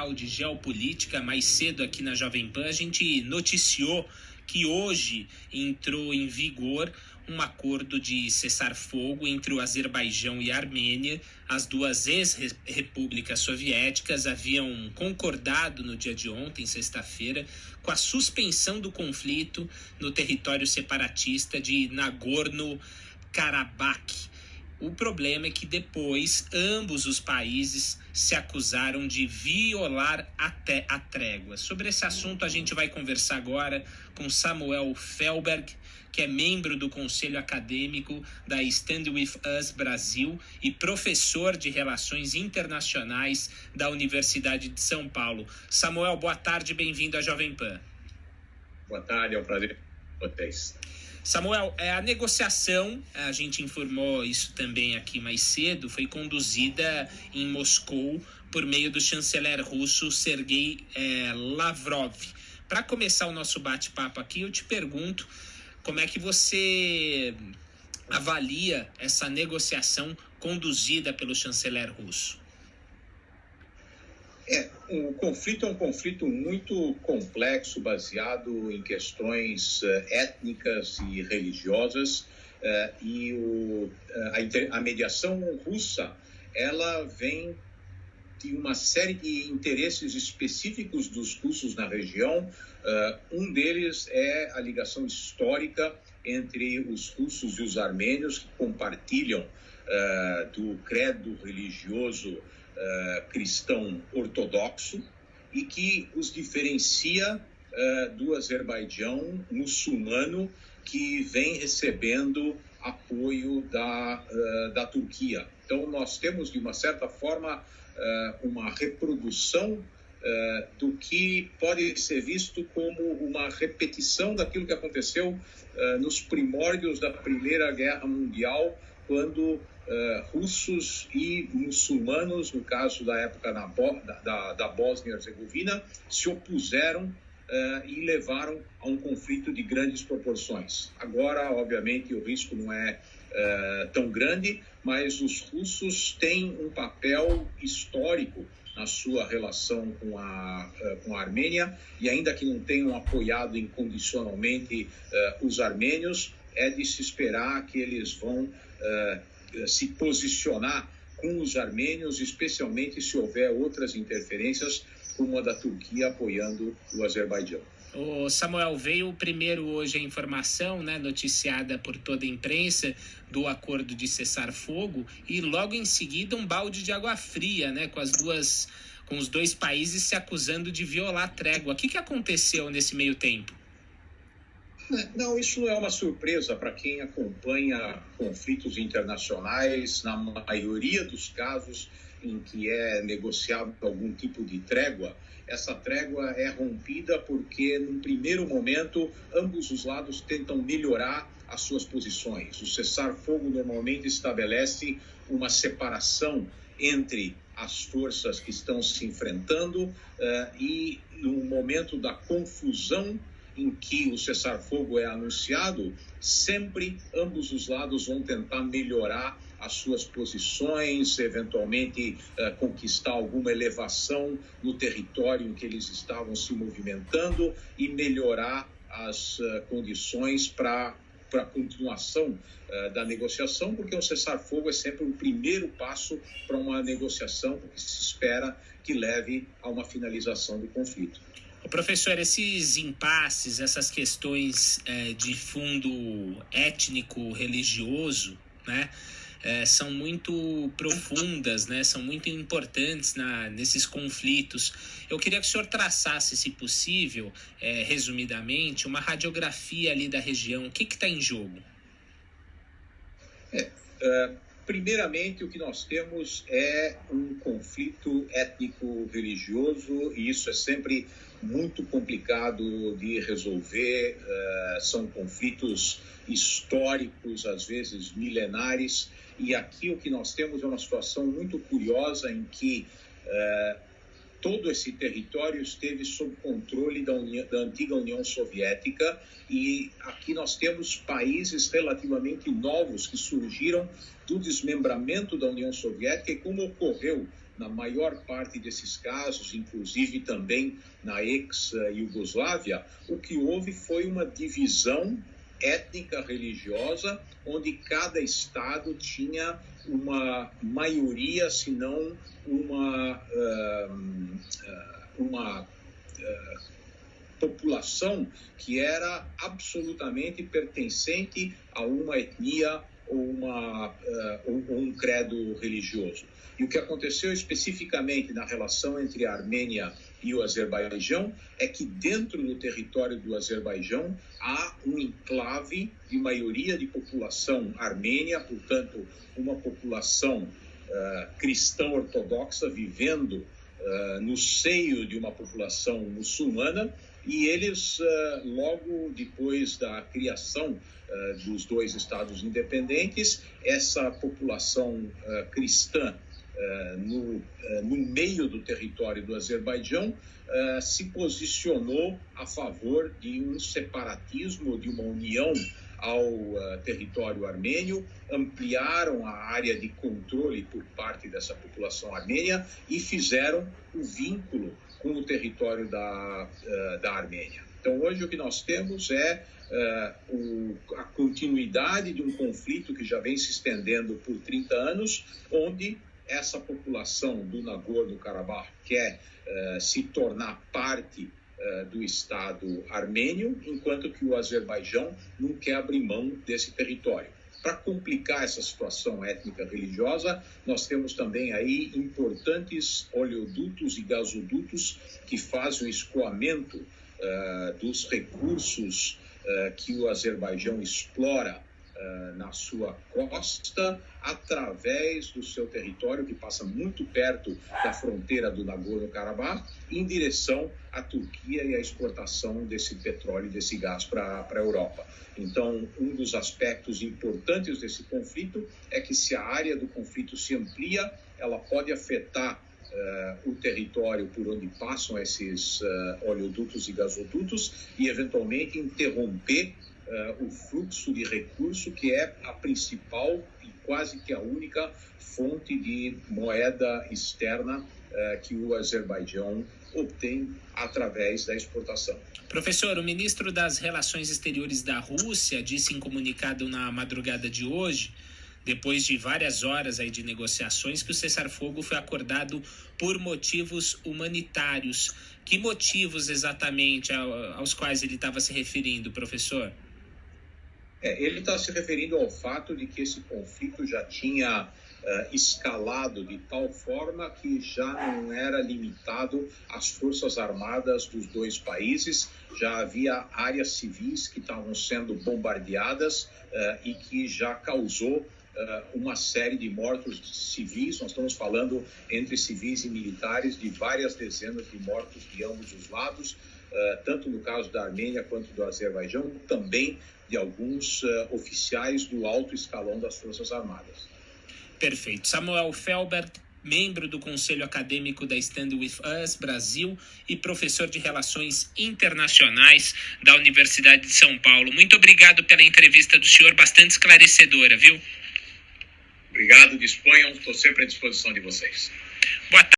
Mundial de Geopolítica. Mais cedo aqui na Jovem Pan a gente noticiou que hoje entrou em vigor um acordo de cessar-fogo entre o Azerbaijão e a Armênia. As duas ex-repúblicas soviéticas haviam concordado no dia de ontem, sexta-feira, com a suspensão do conflito no território separatista de Nagorno-Karabakh. O problema é que depois ambos os países se acusaram de violar até a trégua. Sobre esse assunto a gente vai conversar agora com Samuel Felberg, que é membro do Conselho Acadêmico da Stand With Us Brasil e professor de Relações Internacionais da Universidade de São Paulo. Samuel, boa tarde, bem-vindo à Jovem Pan. Boa tarde, é um prazer com vocês. Samuel, a negociação, a gente informou isso também aqui mais cedo, foi conduzida em Moscou por meio do chanceler russo Sergei Lavrov. Para começar o nosso bate-papo aqui, eu te pergunto como é que você avalia essa negociação conduzida pelo chanceler russo? O conflito é um conflito muito complexo, baseado em questões étnicas e religiosas, e a mediação russa, ela vem de uma série de interesses específicos dos russos na região. Um deles é a ligação histórica entre os russos e os armênios, que compartilham do credo religioso cristão ortodoxo, e que os diferencia do Azerbaijão muçulmano, que vem recebendo apoio da Turquia. Então nós temos, de uma certa forma, uma reprodução do que pode ser visto como uma repetição daquilo que aconteceu nos primórdios da Primeira Guerra Mundial, quando russos e muçulmanos, no caso da época da Bósnia e Herzegovina, se opuseram e levaram a um conflito de grandes proporções. Agora, obviamente, o risco não é tão grande, mas os russos têm um papel histórico na sua relação com a Armênia, e ainda que não tenham apoiado incondicionalmente os armênios, é de se esperar que eles vão se posicionar com os armênios, especialmente se houver outras interferências, como a da Turquia apoiando o Azerbaijão. O Samuel, veio primeiro hoje a informação, noticiada por toda a imprensa, do acordo de cessar-fogo, e logo em seguida um balde de água fria, com os dois países se acusando de violar a trégua. O que aconteceu nesse meio tempo? Não, isso não é uma surpresa para quem acompanha conflitos internacionais. Na maioria dos casos em que é negociado algum tipo de trégua, essa trégua é rompida porque, num primeiro momento, ambos os lados tentam melhorar as suas posições. O cessar-fogo normalmente estabelece uma separação entre as forças que estão se enfrentando e, no momento da confusão em que o cessar-fogo é anunciado, sempre ambos os lados vão tentar melhorar as suas posições, eventualmente conquistar alguma elevação no território em que eles estavam se movimentando e melhorar as condições para a continuação da negociação, porque o cessar-fogo é sempre um primeiro passo para uma negociação, porque se espera que leve a uma finalização do conflito. Professor, esses impasses, essas questões de fundo étnico-religioso, são muito profundas, são muito importantes nesses conflitos. Eu queria que o senhor traçasse, se possível, resumidamente, uma radiografia ali da região. O que está em jogo? Primeiramente, o que nós temos é um conflito étnico-religioso, e isso é sempre muito complicado de resolver. São conflitos históricos, às vezes milenares, e aqui o que nós temos é uma situação muito curiosa em que todo esse território esteve sob controle da antiga União Soviética, e aqui nós temos países relativamente novos que surgiram do desmembramento da União Soviética, e como ocorreu na maior parte desses casos, inclusive também na ex-Iugoslávia, o que houve foi uma divisão étnica religiosa, onde cada estado tinha uma maioria, se não uma população que era absolutamente pertencente a uma etnia ou um credo religioso. E o que aconteceu especificamente na relação entre a Armênia e o Azerbaijão é que dentro do território do Azerbaijão há um enclave de maioria de população armênia, portanto, uma população cristã ortodoxa vivendo no seio de uma população muçulmana, e eles, logo depois da criação dos dois estados independentes, essa população cristã no meio do território do Azerbaijão se posicionou a favor de um separatismo, de uma união ao território armênio, ampliaram a área de controle por parte dessa população armênia e fizeram o vínculo com o território da Armênia. Então, hoje o que nós temos é a continuidade de um conflito que já vem se estendendo por 30 anos, onde essa população do Nagorno-Karabakh quer se tornar parte do Estado armênio, enquanto que o Azerbaijão não quer abrir mão desse território. Para complicar essa situação étnica religiosa, nós temos também aí importantes oleodutos e gasodutos que fazem o escoamento dos recursos que o Azerbaijão explora na sua costa, através do seu território, que passa muito perto da fronteira do Nagorno-Karabakh, em direção à Turquia e à exportação desse petróleo e desse gás para a Europa. Então, um dos aspectos importantes desse conflito é que, se a área do conflito se amplia, ela pode afetar o território por onde passam esses oleodutos e gasodutos e, eventualmente, interromper o fluxo de recurso, que é a principal e quase que a única fonte de moeda externa que o Azerbaijão obtém através da exportação. Professor, o ministro das Relações Exteriores da Rússia disse em comunicado na madrugada de hoje, depois de várias horas aí de negociações, que o cessar-fogo foi acordado por motivos humanitários. Que motivos exatamente aos quais ele estava se referindo, professor? Ele está se referindo ao fato de que esse conflito já tinha escalado de tal forma que já não era limitado às forças armadas dos dois países, já havia áreas civis que estavam sendo bombardeadas e que já causou uma série de mortos civis. Nós estamos falando entre civis e militares de várias dezenas de mortos de ambos os lados, tanto no caso da Armênia quanto do Azerbaijão, também de alguns oficiais do alto escalão das Forças Armadas. Perfeito. Samuel Felber, membro do Conselho Acadêmico da Stand With Us Brasil e professor de Relações Internacionais da Universidade de São Paulo. Muito obrigado pela entrevista do senhor, bastante esclarecedora, viu? Obrigado, disponham, estou sempre à disposição de vocês. Boa tarde.